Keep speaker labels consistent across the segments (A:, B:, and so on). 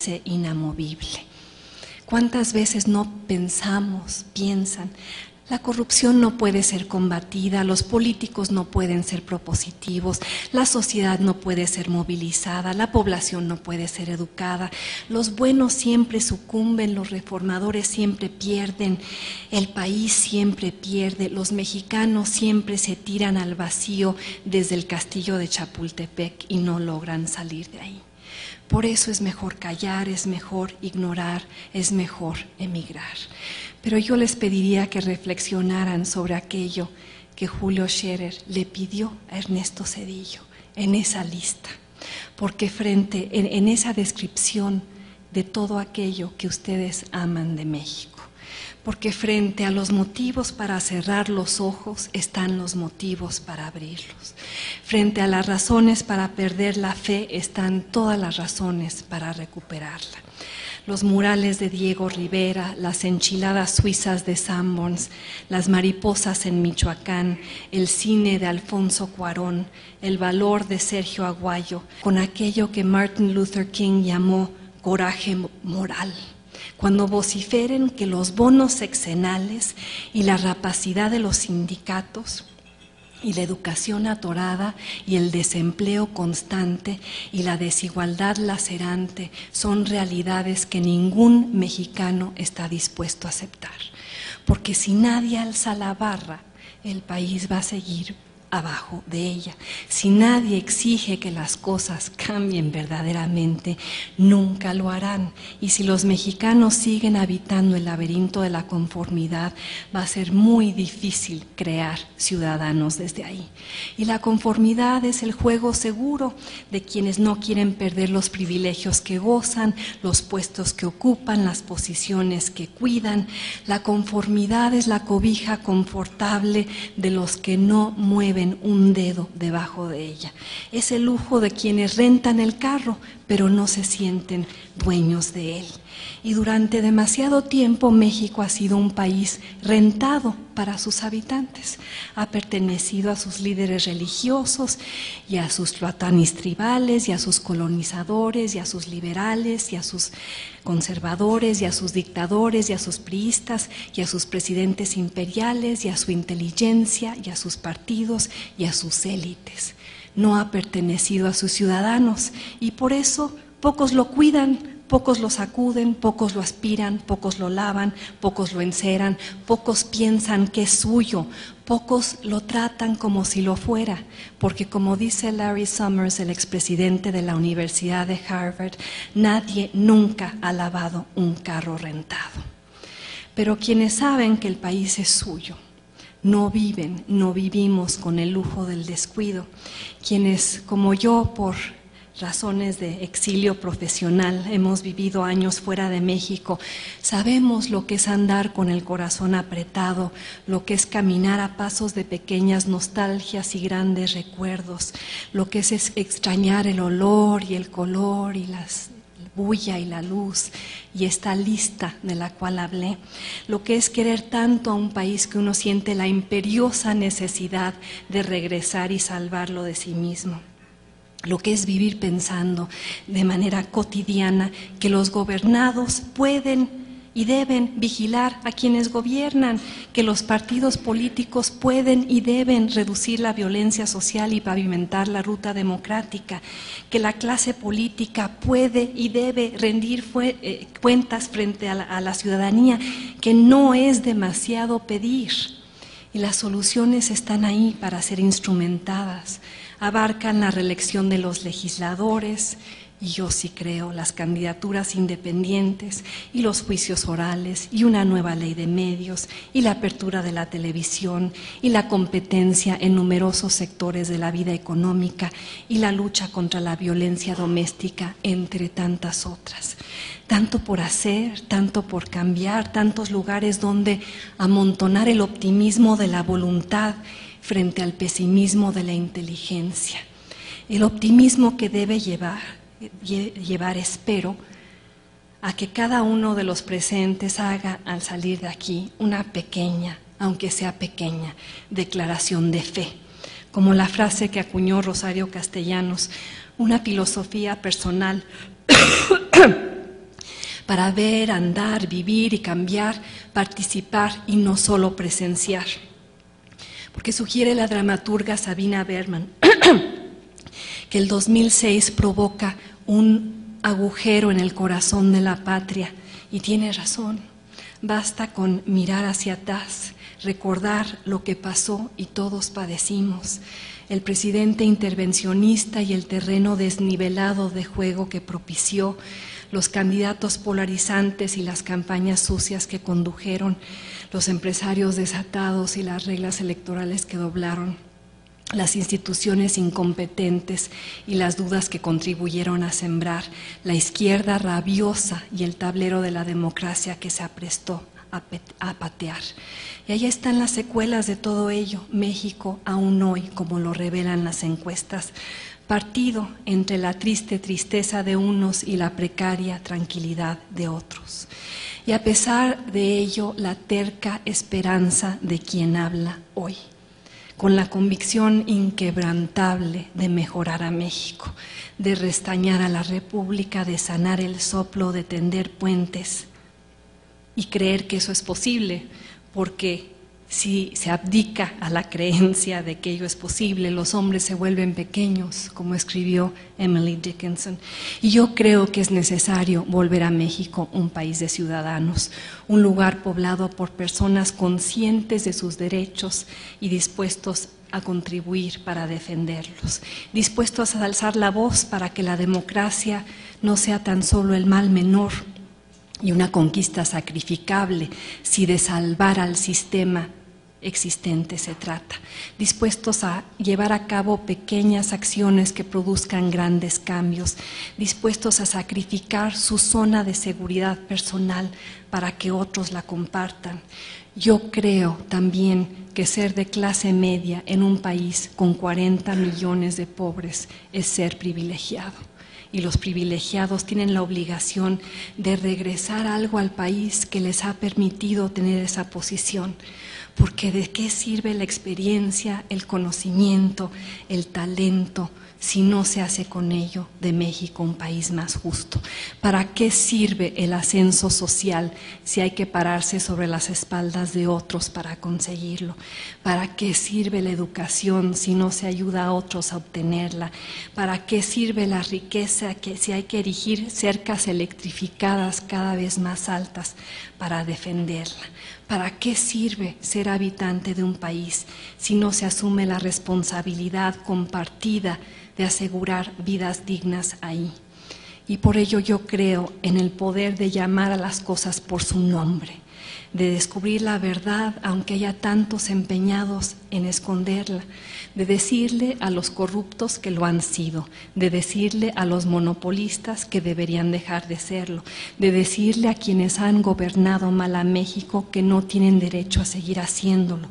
A: parece inamovible. ¿Cuántas veces no piensan? La corrupción no puede ser combatida, los políticos no pueden ser propositivos, la sociedad no puede ser movilizada, la población no puede ser educada, los buenos siempre sucumben, los reformadores siempre pierden, el país siempre pierde, los mexicanos siempre se tiran al vacío desde el castillo de Chapultepec y no logran salir de ahí. Por eso es mejor callar, es mejor ignorar, es mejor emigrar. Pero yo les pediría que reflexionaran sobre aquello que Julio Scherer le pidió a Ernesto Zedillo en esa lista, porque en esa descripción de todo aquello que ustedes aman de México, porque frente a los motivos para cerrar los ojos están los motivos para abrirlos. Frente a las razones para perder la fe están todas las razones para recuperarla. Los murales de Diego Rivera, las enchiladas suizas de Sanborns, las mariposas en Michoacán, el cine de Alfonso Cuarón, el valor de Sergio Aguayo, con aquello que Martin Luther King llamó coraje moral. Cuando vociferen que los bonos sexenales y la rapacidad de los sindicatos y la educación atorada y el desempleo constante y la desigualdad lacerante son realidades que ningún mexicano está dispuesto a aceptar. Porque si nadie alza la barra, el país va a seguir abajo de ella. Si nadie exige que las cosas cambien verdaderamente, nunca lo harán. Y si los mexicanos siguen habitando el laberinto de la conformidad, va a ser muy difícil crear ciudadanos desde ahí. Y la conformidad es el juego seguro de quienes no quieren perder los privilegios que gozan, los puestos que ocupan, las posiciones que cuidan. La conformidad es la cobija confortable de los que no mueven un dedo debajo de ella. Es el lujo de quienes rentan el carro, pero no se sienten dueños de él. Y durante demasiado tiempo México ha sido un país rentado para sus habitantes. Ha pertenecido a sus líderes religiosos y a sus tlatoanis tribales y a sus colonizadores y a sus liberales y a sus conservadores y a sus dictadores y a sus priistas y a sus presidentes imperiales y a su inteligencia y a sus partidos y a sus élites. No ha pertenecido a sus ciudadanos y por eso pocos lo cuidan, pocos lo sacuden, pocos lo aspiran, pocos lo lavan, pocos lo enceran, pocos piensan que es suyo, pocos lo tratan como si lo fuera, porque como dice Larry Summers, el expresidente de la Universidad de Harvard, nadie nunca ha lavado un carro rentado. Pero quienes saben que el país es suyo, no vivimos con el lujo del descuido. Quienes, como yo, por razones de exilio profesional, hemos vivido años fuera de México, sabemos lo que es andar con el corazón apretado, lo que es caminar a pasos de pequeñas nostalgias y grandes recuerdos, lo que es extrañar el olor y el color y las bulla y la luz y esta lista de la cual hablé, lo que es querer tanto a un país que uno siente la imperiosa necesidad de regresar y salvarlo de sí mismo, lo que es vivir pensando de manera cotidiana que los gobernados pueden y deben vigilar a quienes gobiernan, que los partidos políticos pueden y deben reducir la violencia social y pavimentar la ruta democrática, que la clase política puede y debe rendir cuentas frente a la ciudadanía, que no es demasiado pedir. Y las soluciones están ahí para ser instrumentadas, abarcan la reelección de los legisladores, y yo sí creo, las candidaturas independientes y los juicios orales y una nueva ley de medios y la apertura de la televisión y la competencia en numerosos sectores de la vida económica y la lucha contra la violencia doméstica, entre tantas otras. Tanto por hacer, tanto por cambiar, tantos lugares donde amontonar el optimismo de la voluntad frente al pesimismo de la inteligencia. El optimismo que debe llevar, espero, a que cada uno de los presentes haga al salir de aquí una pequeña, aunque sea pequeña, declaración de fe, como la frase que acuñó Rosario Castellanos, una filosofía personal para ver, andar, vivir y cambiar, participar y no solo presenciar. Porque sugiere la dramaturga Sabina Berman que el 2006 provoca un agujero en el corazón de la patria, y tiene razón. Basta con mirar hacia atrás, recordar lo que pasó y todos padecimos, el presidente intervencionista y el terreno desnivelado de juego que propició, los candidatos polarizantes y las campañas sucias que condujeron, los empresarios desatados y las reglas electorales que doblaron, las instituciones incompetentes y las dudas que contribuyeron a sembrar, la izquierda rabiosa y el tablero de la democracia que se aprestó a patear. Y ahí están las secuelas de todo ello. México, aún hoy, como lo revelan las encuestas, partido entre la triste tristeza de unos y la precaria tranquilidad de otros. Y a pesar de ello, la terca esperanza de quien habla hoy, con la convicción inquebrantable de mejorar a México, de restañar a la República, de sanar el soplo, de tender puentes y creer que eso es posible, porque si se abdica a la creencia de que ello es posible, los hombres se vuelven pequeños, como escribió Emily Dickinson. Y yo creo que es necesario volver a México un país de ciudadanos, un lugar poblado por personas conscientes de sus derechos y dispuestos a contribuir para defenderlos, dispuestos a alzar la voz para que la democracia no sea tan solo el mal menor y una conquista sacrificable si de salvar al sistema existente se trata, dispuestos a llevar a cabo pequeñas acciones que produzcan grandes cambios, dispuestos a sacrificar su zona de seguridad personal para que otros la compartan. Yo creo también que ser de clase media en un país con 40 millones de pobres es ser privilegiado. Y los privilegiados tienen la obligación de regresar algo al país que les ha permitido tener esa posición, porque ¿de qué sirve la experiencia, el conocimiento, el talento, si no se hace con ello de México un país más justo? ¿Para qué sirve el ascenso social si hay que pararse sobre las espaldas de otros para conseguirlo? ¿Para qué sirve la educación si no se ayuda a otros a obtenerla? ¿Para qué sirve la riqueza si hay que erigir cercas electrificadas cada vez más altas para defenderla? ¿Para qué sirve ser habitante de un país si no se asume la responsabilidad compartida de asegurar vidas dignas ahí? Y por ello yo creo en el poder de llamar a las cosas por su nombre, de descubrir la verdad aunque haya tantos empeñados en esconderla, de decirle a los corruptos que lo han sido, de decirle a los monopolistas que deberían dejar de serlo, de decirle a quienes han gobernado mal a México que no tienen derecho a seguir haciéndolo.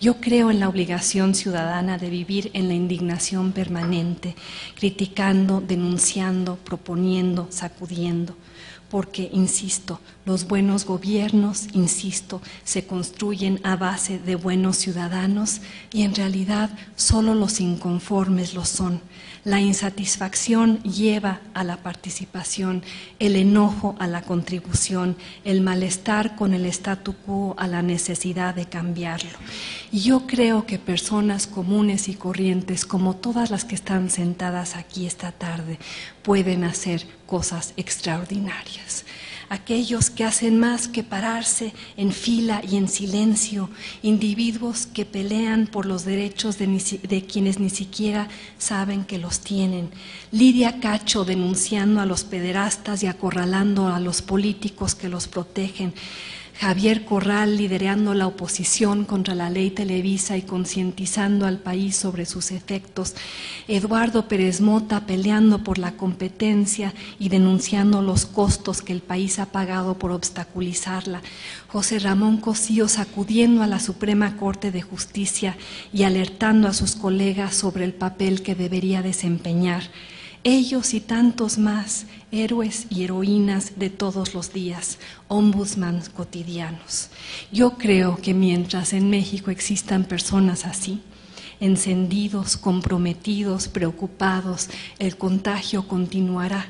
A: Yo creo en la obligación ciudadana de vivir en la indignación permanente, criticando, denunciando, proponiendo, sacudiendo. Porque, insisto, los buenos gobiernos, insisto, se construyen a base de buenos ciudadanos y en realidad solo los inconformes lo son. La insatisfacción lleva a la participación, el enojo a la contribución, el malestar con el statu quo a la necesidad de cambiarlo. Y yo creo que personas comunes y corrientes, como todas las que están sentadas aquí esta tarde, pueden hacer cosas extraordinarias. Aquellos que hacen más que pararse en fila y en silencio, individuos que pelean por los derechos de quienes ni siquiera saben que los tienen. Lidia Cacho denunciando a los pederastas y acorralando a los políticos que los protegen. Javier Corral liderando la oposición contra la ley Televisa y concientizando al país sobre sus efectos, Eduardo Pérez Mota peleando por la competencia y denunciando los costos que el país ha pagado por obstaculizarla, José Ramón Cosío sacudiendo a la Suprema Corte de Justicia y alertando a sus colegas sobre el papel que debería desempeñar. Ellos y tantos más, héroes y heroínas de todos los días, ombudsmans cotidianos. Yo creo que mientras en México existan personas así, encendidos, comprometidos, preocupados, el contagio continuará.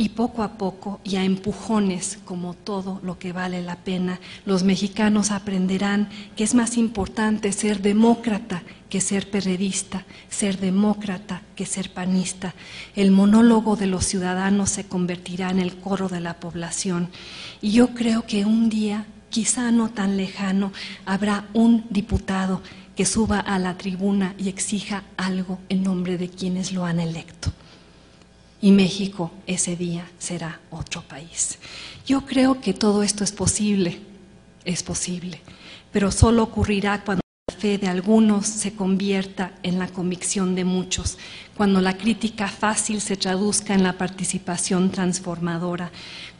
A: Y poco a poco, y a empujones, como todo lo que vale la pena, los mexicanos aprenderán que es más importante ser demócrata que ser periodista, ser demócrata que ser panista. El monólogo de los ciudadanos se convertirá en el coro de la población. Y yo creo que un día, quizá no tan lejano, habrá un diputado que suba a la tribuna y exija algo en nombre de quienes lo han electo. Y México ese día será otro país. Yo creo que todo esto es posible, pero solo ocurrirá cuando la fe de algunos se convierta en la convicción de muchos, cuando la crítica fácil se traduzca en la participación transformadora,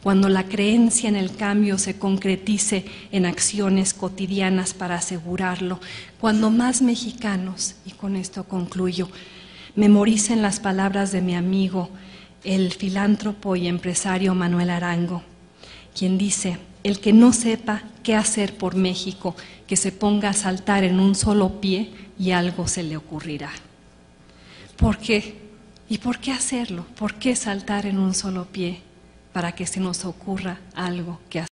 A: cuando la creencia en el cambio se concretice en acciones cotidianas para asegurarlo, cuando más mexicanos, y con esto concluyo, memoricen las palabras de mi amigo, el filántropo y empresario Manuel Arango, quien dice: el que no sepa qué hacer por México, que se ponga a saltar en un solo pie y algo se le ocurrirá. ¿Por qué? ¿Y por qué hacerlo? ¿Por qué saltar en un solo pie? Para que se nos ocurra algo que hacer.